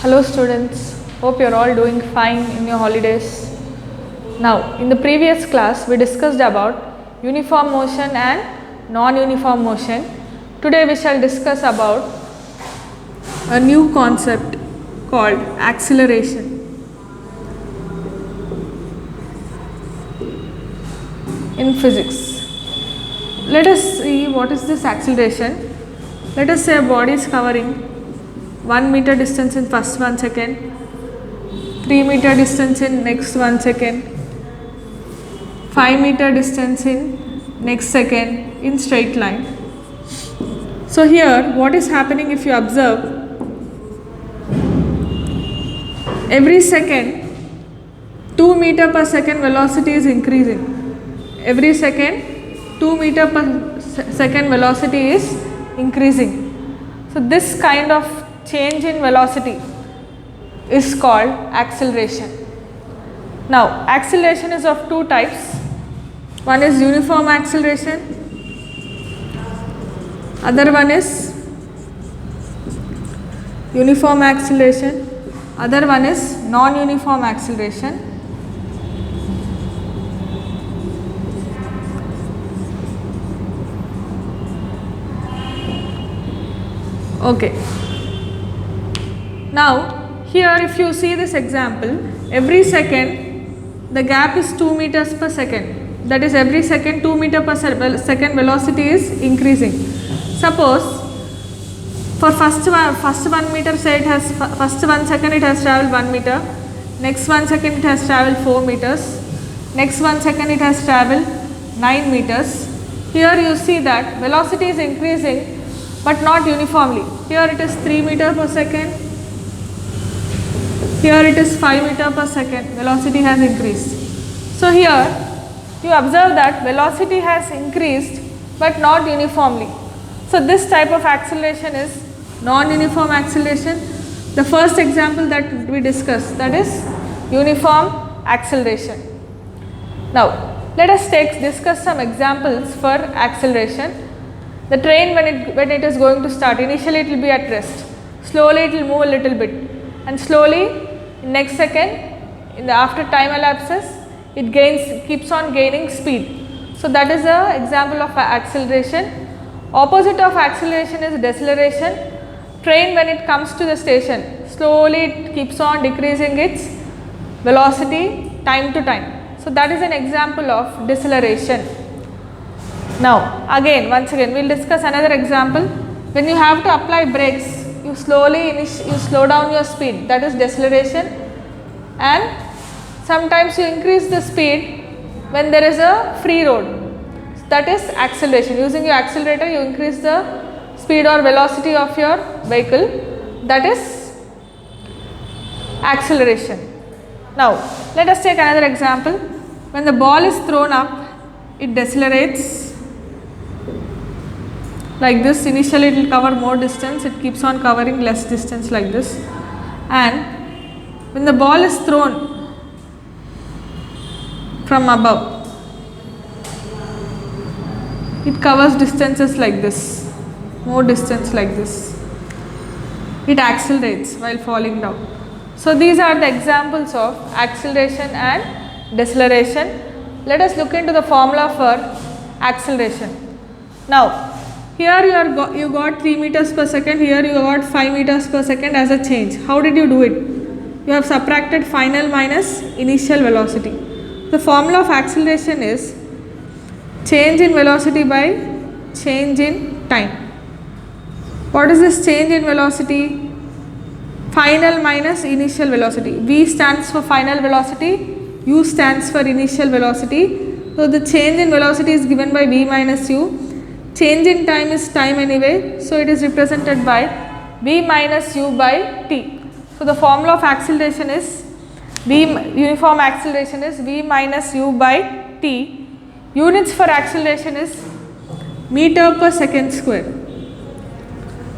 Hello students, hope you are all doing fine in your holidays. Now, in the previous class we discussed about uniform motion and non-uniform motion. Today we shall discuss about a new concept called acceleration. In physics, let us see what is this acceleration. Let us say a body is covering 1 meter distance in first 1 second, 3 meter distance in next 1 second, 5 meter distance in next second in straight line. So here what is happening, if you observe, every second 2 meter per second velocity is increasing. Every second 2 meter per second velocity is increasing. So this kind of change in velocity is called acceleration. Now acceleration is of two types. One is uniform acceleration, other one is uniform acceleration, other one is non-uniform acceleration. Okay. Now here if you see this example, every second the gap is 2 meters per second. That is, every second 2 meter per second velocity is increasing. Suppose for first 1 meter, say it has first 1 second it has travelled 1 meter, next 1 second it has travelled 4 meters, next 1 second it has travelled 9 meters. Here you see that velocity is increasing but not uniformly. Here it is 3 meter per second, here it is 5 meter per second, velocity has increased. So here you observe that velocity has increased but not uniformly. So this type of acceleration is non-uniform acceleration. The first example that we discussed, that is uniform acceleration. Now let us discuss some examples for acceleration. The train when it is going to start, initially it will be at rest, slowly it will move a little bit, and slowly in next second, after time elapses, it keeps on gaining speed. So that is an example of acceleration. Opposite of acceleration is deceleration. Train when it comes to the station, slowly it keeps on decreasing its velocity time to time. So that is an example of deceleration. Now once again we will discuss another example. When you have to apply brakes, you slow down your speed, that is deceleration, and sometimes you increase the speed when there is a free road, that is acceleration. Using your accelerator you increase the speed or velocity of your vehicle, that is acceleration. Now let us take another example. When the ball is thrown up, it decelerates like this. Initially it will cover more distance, it keeps on covering less distance like this, and when the ball is thrown from above, it covers distances like this, more distance like this. It accelerates while falling down. So these are the examples of acceleration and deceleration. Let us look into the formula for acceleration. Now here you got 3 meters per second, here you got 5 meters per second as a change. How did you do it? You have subtracted final minus initial velocity. The formula of acceleration is change in velocity by change in time. What is this change in velocity? Final minus initial velocity. V stands for final velocity, U stands for initial velocity. So the change in velocity is given by V minus U. Change in time is time anyway, so it is represented by V minus U by T. So the formula of acceleration is uniform acceleration is V minus U by T. Units for acceleration is meter per second square.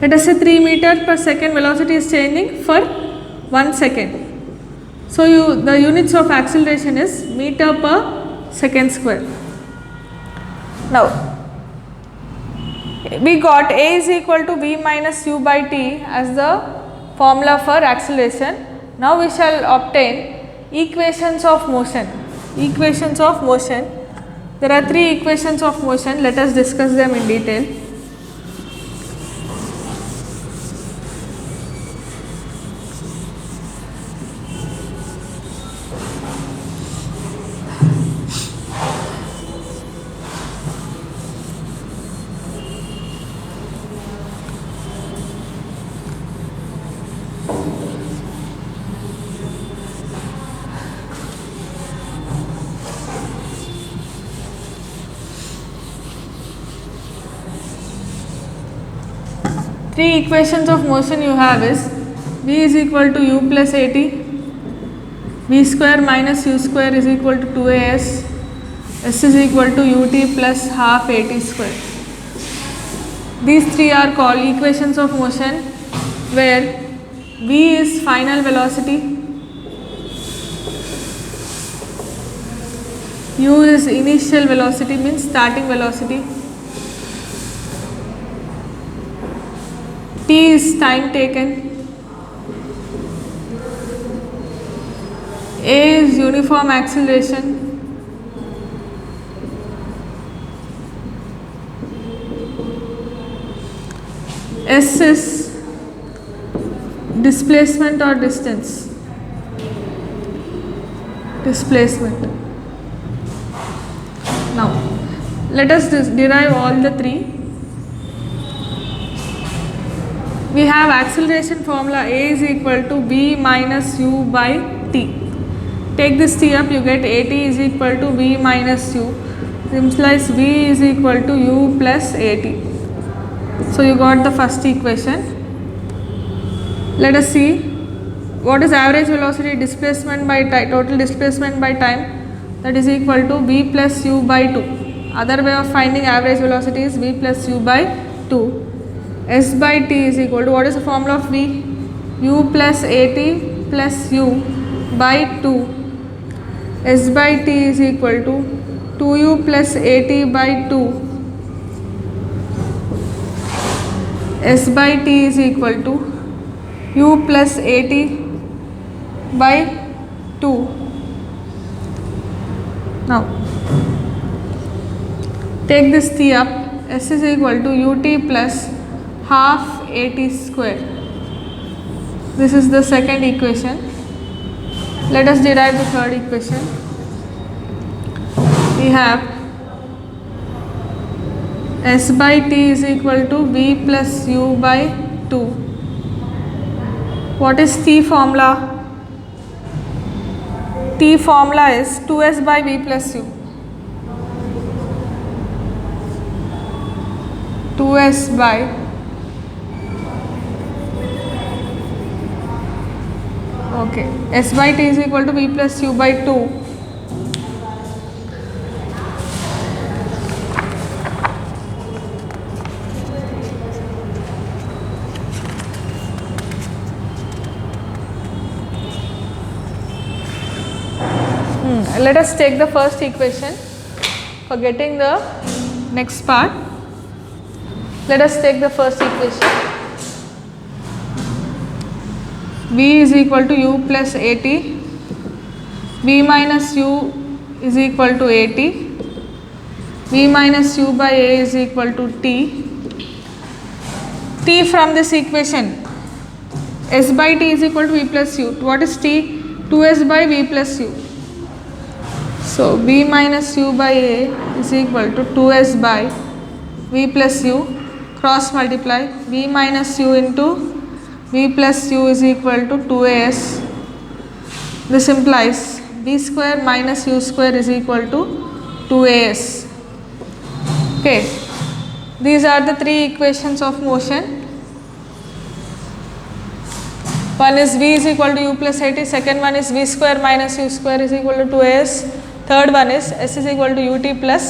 Let us say 3 meter per second velocity is changing for 1 second. So the units of acceleration is meter per second square. Now we got A is equal to V minus U by T as the formula for acceleration. Now we shall obtain equations of motion. Equations of motion. There are three equations of motion. Let us discuss them in detail. Three equations of motion you have is v is equal to u plus at, v square minus u square is equal to 2as, s is equal to ut plus half at square. These three are called equations of motion, where v is final velocity, u is initial velocity, means starting velocity, t is time taken, a is uniform acceleration, s is displacement or distance, displacement. Now let us derive all the three. We have acceleration formula, a is equal to v minus u by t. Take this t up, you get at is equal to v minus u, implies v is equal to u plus at. So you got the first equation. Let us see what is average velocity displacement by time, total displacement by time, that is equal to v plus u by 2. Other way of finding average velocity is v plus u by 2. S by t is equal to, what is the formula of v? U plus at plus u by 2. S by t is equal to 2u plus at by 2. S by t is equal to u plus at by 2. Now take this t up, s is equal to ut plus half at square. This is the second equation. Let us derive the third equation. We have s by t is equal to v plus u by 2. What is t formula? T formula is 2s by v plus u. 2s by, okay, s by t is equal to v plus u by 2. Let us take the first equation for getting the next part. Let us take the first equation. V is equal to u plus at, v minus u is equal to at, v minus u by a is equal to t. T from this equation, s by t is equal to v plus u. What is t? 2s by v plus u. So v minus u by a is equal to 2s by v plus u, cross multiply, v minus u into v plus u is equal to 2as. This implies v square minus u square is equal to 2as. Okay, these are the three equations of motion. One is v is equal to u plus at, second one is v square minus u square is equal to 2as, third one is s is equal to ut plus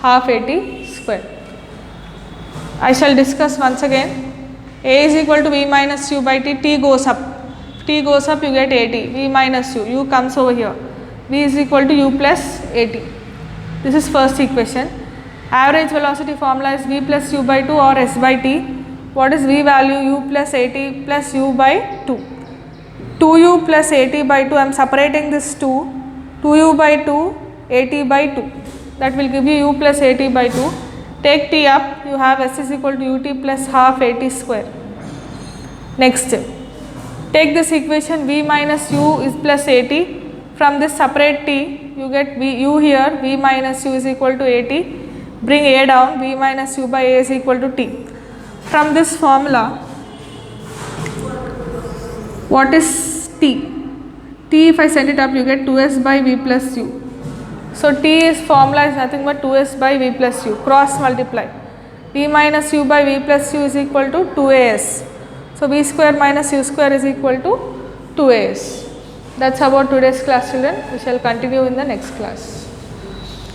half at square. I shall discuss once again. A is equal to v minus u by t, t goes up, you get at, v minus u comes over here, v is equal to u plus at. This is first equation. Average velocity formula is v plus u by 2 or s by t. What is v value? U plus at plus u by 2. 2u plus at by 2, I am separating this 2. 2u by 2, at by 2. That will give you u plus at by 2. Take t up, you have s is equal to ut plus half at square. Next, take this equation v minus u is plus at. From this separate t, you get u here, v minus u is equal to at. Bring a down, v minus u by a is equal to t. From this formula, what is t? T, if I send it up, you get 2s by v plus u. So t is formula is nothing but 2s by v plus u, cross multiply. v minus u by v plus u is equal to 2as. So v square minus u square is equal to 2as. That's about today's class, children. We shall continue in the next class.